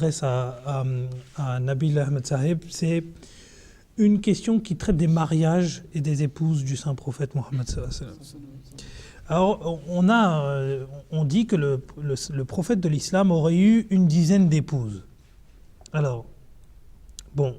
M'adresse à Nabil Ahmed Saheb, c'est une question qui traite des mariages et des épouses du saint prophète Mohammed sallallahu alayhi wa sallam. Alors, on dit que le prophète de l'islam aurait eu une dizaine d'épouses. Alors, bon,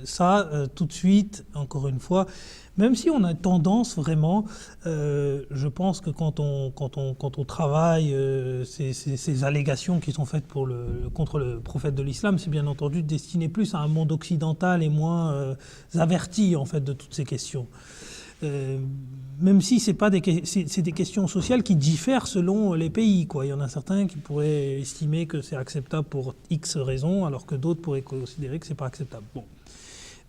ça, tout de suite, encore une fois, même si on a tendance vraiment, je pense que quand on travaille ces allégations qui sont faites contre le prophète de l'islam, c'est bien entendu destiné plus à un monde occidental et moins averti en fait de toutes ces questions. Même si c'est des questions sociales qui diffèrent selon les pays, quoi. Il y en a certains qui pourraient estimer que c'est acceptable pour X raisons, alors que d'autres pourraient considérer que c'est pas acceptable. Bon.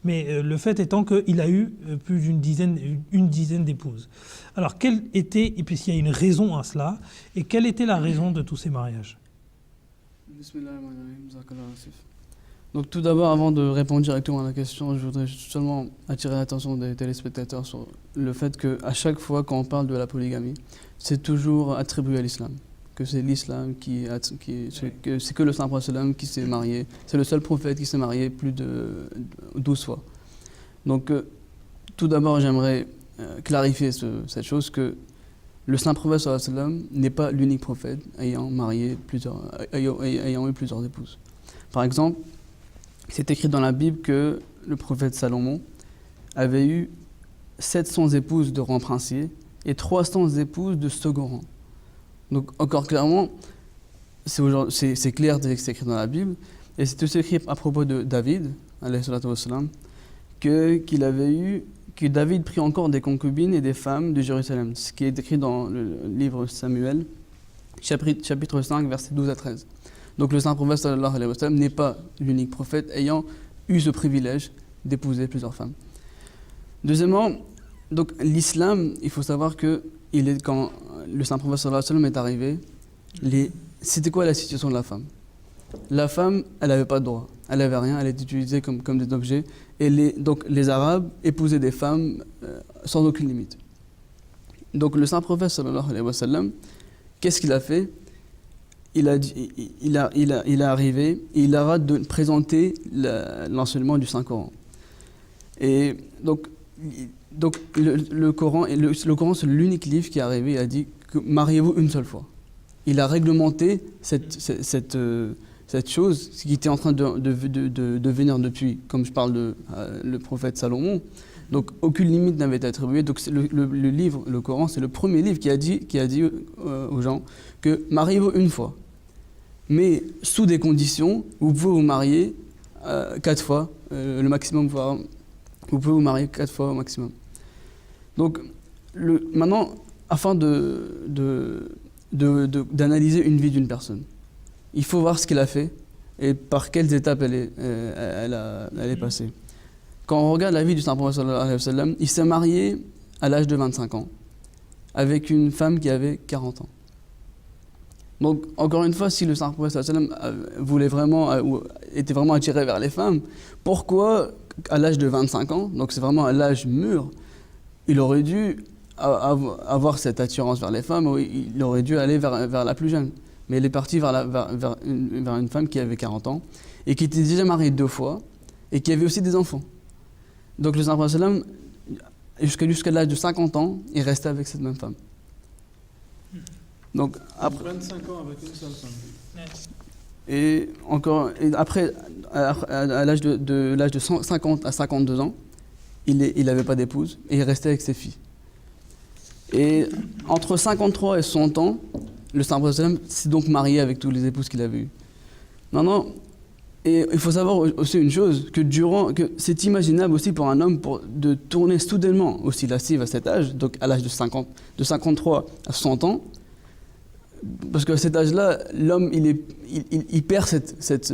Mais le fait étant qu'il a eu plus une dizaine d'épouses. Alors, quelle était, et puis s'il y a une raison à cela, et quelle était la raison de tous ces mariages? Donc tout d'abord, avant de répondre directement à la question, je voudrais seulement attirer l'attention des téléspectateurs sur le fait qu'à chaque fois qu'on parle de la polygamie, c'est toujours attribué à l'islam. Que c'est l'islam c'est que le saint prophète qui s'est marié. C'est le seul prophète qui s'est marié plus de 12 fois. Donc tout d'abord, j'aimerais clarifier cette chose que le saint prophète n'est pas l'unique prophète ayant eu plusieurs épouses. Par exemple, c'est écrit dans la Bible que le prophète Salomon avait eu 700 épouses de rang princier et 300 épouses de second rang. Donc encore clairement, c'est clair que c'est écrit dans la Bible, et c'est aussi écrit à propos de David, que David prit encore des concubines et des femmes de Jérusalem, ce qui est écrit dans le livre Samuel, chapitre 5, versets 12 à 13. Donc le saint prophète sallallahu alayhi wa sallam n'est pas l'unique prophète ayant eu ce privilège d'épouser plusieurs femmes. Deuxièmement, donc l'islam, il faut savoir que quand le saint prophète sallallahu alayhi wa sallam est arrivé, c'était quoi la situation de la femme? La femme, elle n'avait pas de droit, elle n'avait rien, elle était utilisée comme des objets, et donc les Arabes épousaient des femmes sans aucune limite. Donc le saint prophète sallallahu alayhi wa sallam, qu'est-ce qu'il a fait? Il est arrivé et il a de présenter l'enseignement du Saint-Coran. Et donc le Coran, c'est l'unique livre qui est arrivé, il a dit que mariez-vous une seule fois. Il a réglementé cette chose qui était en train de venir depuis, comme je parle le prophète Salomon. Donc aucune limite n'avait été attribuée. Donc le livre, le Coran, c'est le premier livre qui a dit aux gens que mariez-vous une fois. Mais sous des conditions, vous pouvez vous marier 4 fois, le maximum, vous pouvez vous marier 4 fois au maximum. Donc maintenant, afin d'analyser une vie d'une personne, il faut voir ce qu'elle a fait et par quelles étapes elle est passée. Quand on regarde la vie du saint prophète sallallahu alayhi wa sallam, il s'est marié à l'âge de 25 ans avec une femme qui avait 40 ans. Donc, encore une fois, si le saint prophète sallallahu alayhi wa sallam était vraiment attiré vers les femmes, pourquoi, à l'âge de 25 ans, donc c'est vraiment à l'âge mûr, il aurait dû avoir cette attirance vers les femmes, ou il aurait dû aller vers la plus jeune. Mais il est parti vers une femme qui avait 40 ans, et qui était déjà mariée 2 fois, et qui avait aussi des enfants. Donc le saint prophète sallallahu alayhi wa sallam, jusqu'à l'âge de 50 ans, il restait avec cette même femme. Donc, après 25 ans avec une seule femme. Et après, à l'âge de 50 à 52 ans, il n'avait pas d'épouse et il restait avec ses filles. Et entre 53 et 60 ans, le saint prophète s'est donc marié avec toutes les épouses qu'il avait eues. Maintenant, et il faut savoir aussi une chose, que c'est imaginable aussi pour un homme de tourner soudainement aussi lascive à cet âge, donc à l'âge de 53 à 60 ans, parce qu'à cet âge-là, l'homme, il perd cette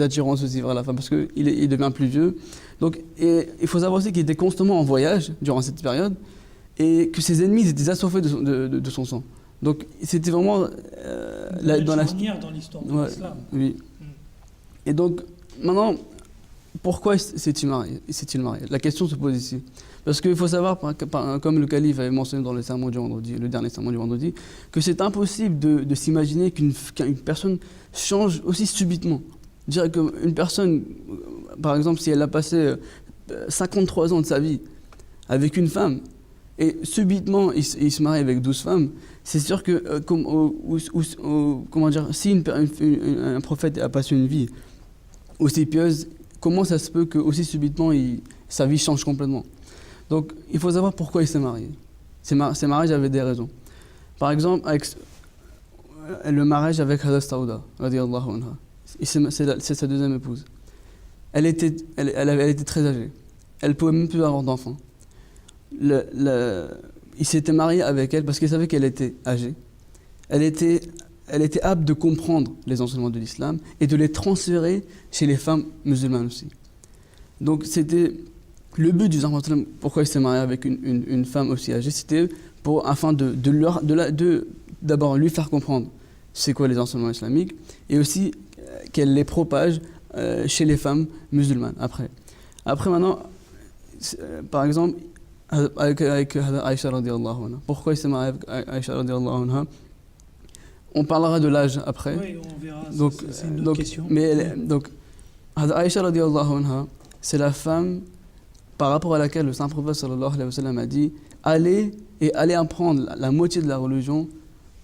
attirance aussi vers la femme, parce qu'il devient plus vieux. Donc, et il faut savoir aussi qu'il était constamment en voyage durant cette période, et que ses ennemis étaient assoiffés de son sang. Donc, c'était vraiment dans l'histoire de l'islam. Oui. Et donc, maintenant, pourquoi s'est-il marié? La question se pose ici. Parce qu'il faut savoir, comme le calife avait mentionné dans le sermon du vendredi, le dernier sermon du vendredi, que c'est impossible de s'imaginer qu'une personne change aussi subitement. Dire qu'une personne, par exemple, si elle a passé 53 ans de sa vie avec une femme, et subitement il se marie avec 12 femmes, c'est sûr que, comment dire, si un prophète a passé une vie aussi pieuse, comment ça se peut que aussi subitement sa vie change complètement? Donc il faut savoir pourquoi il s'est marié. Ces mariages avaient des raisons. Par exemple, le mariage avec Hadha Sauda, radiyallahu anha, c'est sa deuxième épouse. Elle était très âgée. Elle ne pouvait même plus avoir d'enfants. Il s'était marié avec elle parce qu'il savait qu'elle était âgée. Elle était apte de comprendre les enseignements de l'islam et de les transférer chez les femmes musulmanes aussi. Donc c'était le but du prophète, pourquoi il s'est marié avec une femme aussi âgée, c'était afin de d'abord lui faire comprendre c'est quoi les enseignements islamiques et aussi qu'elle les propage chez les femmes musulmanes après. Après maintenant, par exemple, avec Aïcha radiallahu anha. Pourquoi il s'est marié avec Aïcha radiallahu anha? On parlera de l'âge après. Oui, on verra, c'est une autre question. Donc, Aïcha radiallahu anha, c'est la femme par rapport à laquelle le Saint-Prophète sallallahu alayhi wa sallam a dit allez apprendre la moitié de la religion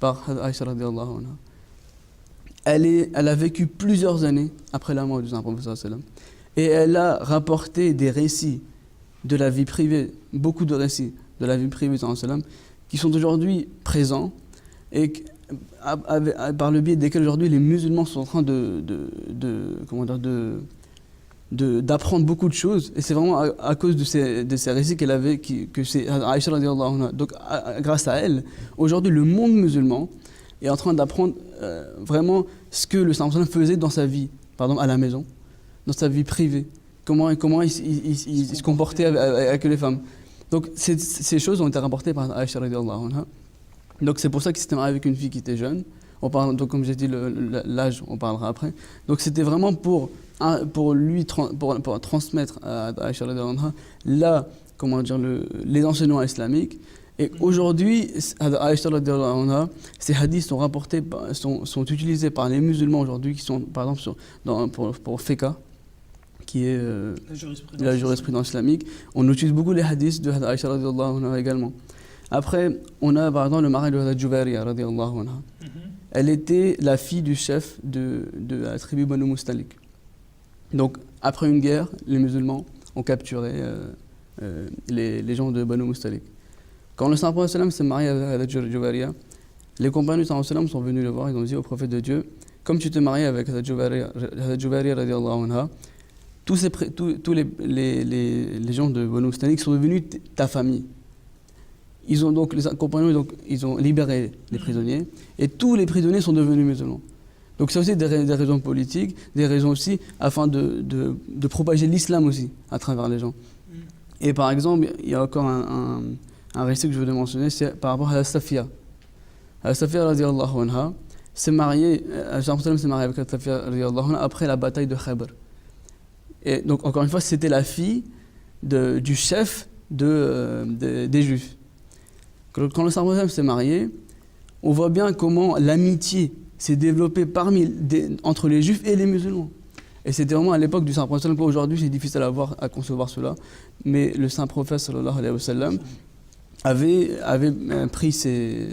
par Aïcha radiallahu anha. Elle a vécu plusieurs années après la mort du Saint-Prophète sallallahu alayhi wa sallam. Et elle a rapporté des récits de la vie privée, beaucoup de récits de la vie privée du Saint-Prophète sallallahu alayhi wa sallam, qui sont aujourd'hui présents et par le biais desquels aujourd'hui les musulmans sont en train d'apprendre beaucoup de choses, et c'est vraiment à cause de ces récits qu'elle avait que c'est Aïcha radiallahu anha. Donc grâce à elle, aujourd'hui le monde musulman est en train d'apprendre vraiment ce que le Saint-Prophète faisait dans sa vie, pardon, à la maison, dans sa vie privée, comment il se comportait avec les femmes. Donc ces choses ont été rapportées par Aïcha radiallahu anha. Donc c'est pour ça qu'il s'était marié avec une fille qui était jeune. Donc comme j'ai dit, l'âge, on parlera après. Donc c'était vraiment pour transmettre à Aïcha radhiyallahu anha les enseignements islamiques. Et aujourd'hui, Aïcha radhiyallahu anha, ces hadiths sont rapportés, sont utilisés par les musulmans aujourd'hui, qui sont par exemple pour fiqh, qui est la jurisprudence islamique. On utilise beaucoup les hadiths de Aïcha radhiyallahu anha également. Après, on a par exemple le mariage de Hadha Jubariya radhiyallahu anha. Elle était la fille du chef de la tribu Banu Mustalik. Donc, après une guerre, les musulmans ont capturé les gens de Banu Mustalik. Quand le Saint-Prophète s'est marié avec Hadha Jubariya, les compagnons du Saint-Prophète sont venus le voir, ils ont dit au prophète de Dieu, comme tu te maries avec Hadha Jubariya radhiyallahu anha, tous les gens de Banu Mustalik sont devenus ta famille. Les compagnons ils ont libéré les prisonniers et tous les prisonniers sont devenus musulmans. Donc c'est aussi des raisons politiques, des raisons aussi afin de propager l'islam aussi à travers les gens. Et par exemple, il y a encore un récit que je veux mentionner, c'est par rapport à Safiya. Safiya radhiyallahu anha s'est mariée avec Safiya radhiyallahu anha après la bataille de Khaybar. Et donc encore une fois, c'était la fille du chef des Juifs. Quand le Saint-Prophète s'est marié, on voit bien comment l'amitié s'est développée entre les Juifs et les musulmans. Et c'était vraiment à l'époque du Saint-Prophète. Aujourd'hui, c'est difficile à concevoir cela, mais le Saint-Prophète sallallahu alayhi wa sallam avait pris s'était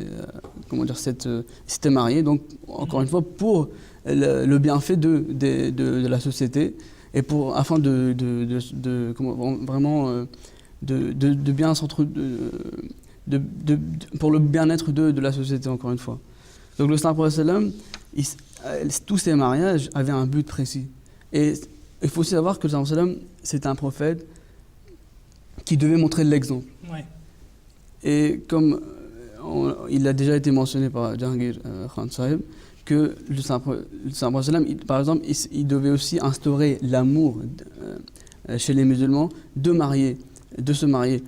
marié, donc encore une fois pour le bienfait de la société et afin de bien pour le bien-être de la société, encore une fois. Donc le Saint-Prophète, tous ces mariages avaient un but précis. Et il faut aussi savoir que le Saint-Prophète, c'est un prophète qui devait montrer l'exemple. Ouais. Et comme il a déjà été mentionné par Jahangir Khan Sahib, que le Saint-Prophète, par exemple, il devait aussi instaurer l'amour chez les musulmans de se marier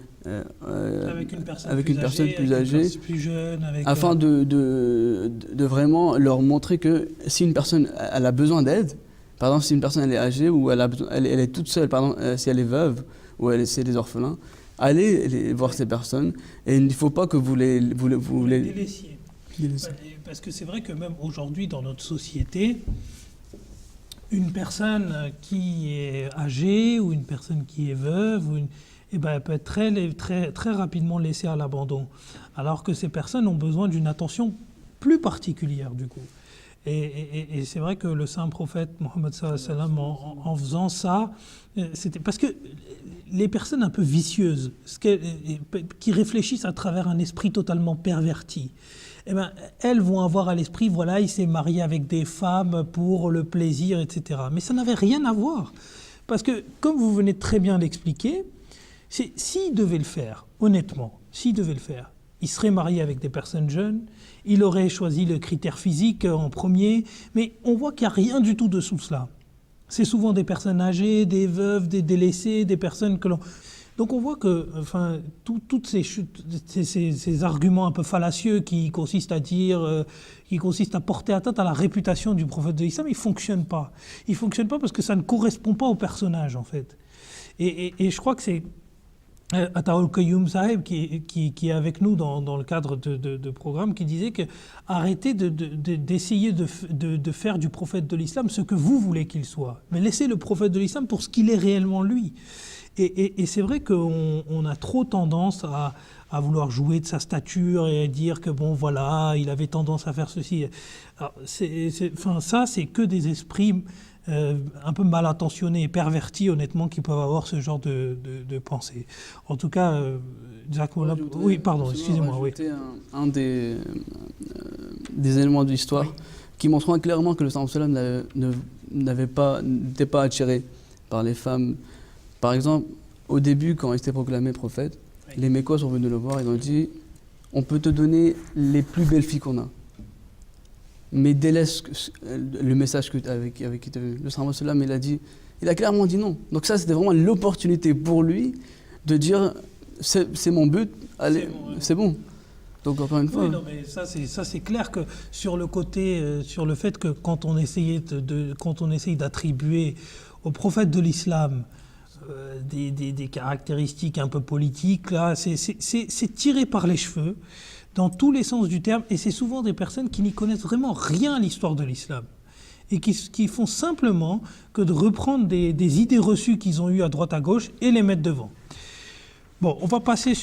avec une personne plus âgée, plus jeune, afin de vraiment leur montrer que si une personne elle a besoin d'aide, Par exemple, si une personne elle est âgée ou elle est toute seule, par exemple, si elle est veuve ou c'est des orphelins, allez voir ces personnes et il ne faut pas que vous les Délaissiez. Parce que c'est vrai que même aujourd'hui dans notre société, une personne qui est âgée ou une personne qui est veuve, eh ben, elle peut être très rapidement laissée à l'abandon. Alors que ces personnes ont besoin d'une attention plus particulière du coup. Et c'est vrai que le saint prophète Mohammed sallallahu alayhi wa sallam, en faisant ça, c'était parce que les personnes un peu vicieuses, qui réfléchissent à travers un esprit totalement perverti, eh ben, elles vont avoir à l'esprit, voilà, il s'est marié avec des femmes pour le plaisir, etc. Mais ça n'avait rien à voir. Parce que, comme vous venez très bien l'expliquer, s'il devait le faire, honnêtement, s'il devait le faire, il serait marié avec des personnes jeunes, il aurait choisi le critère physique en premier, mais on voit qu'il n'y a rien du tout dessous cela. C'est souvent des personnes âgées, des veuves, des délaissés, des personnes que l'on... Donc on voit que enfin, toutes ces arguments un peu fallacieux qui consistent à dire, qui consistent à porter atteinte à la réputation du prophète de l'islam, ils ne fonctionnent pas. Ils ne fonctionnent pas parce que ça ne correspond pas au personnage en fait. Et je crois que c'est Ataul Qayyum Saheb qui est avec nous dans le cadre de programme qui disait que arrêtez d'essayer de faire du prophète de l'islam ce que vous voulez qu'il soit, mais laissez le prophète de l'islam pour ce qu'il est réellement lui. Et c'est vrai qu'on a trop tendance à vouloir jouer de sa stature et à dire que bon voilà, il avait tendance à faire ceci. Alors, ça c'est que des esprits un peu mal intentionnés et pervertis honnêtement qui peuvent avoir ce genre de pensée. En tout cas, oui pardon, excusez-moi. Oui. Un des éléments de l'histoire qui montrent clairement que le Prophète n'était pas attiré par les femmes. Par exemple, au début, quand il s'était proclamé prophète, les Mécois sont venus le voir et ils ont dit « On peut te donner les plus belles filles qu'on a, mais délaisse le message avec qui tu es venu. » Le Prophète, il a clairement dit non. Donc ça, c'était vraiment l'opportunité pour lui de dire « C'est mon but, allez, c'est bon. » Donc encore une fois... Oui, non, mais ça c'est clair que sur le côté, sur le fait que quand on essaye d'attribuer au prophète de l'islam des caractéristiques un peu politiques, là, c'est tiré par les cheveux, dans tous les sens du terme, et c'est souvent des personnes qui n'y connaissent vraiment rien à l'histoire de l'islam, et qui font simplement que de reprendre des idées reçues qu'ils ont eues à droite à gauche et les mettre devant. Bon, on va passer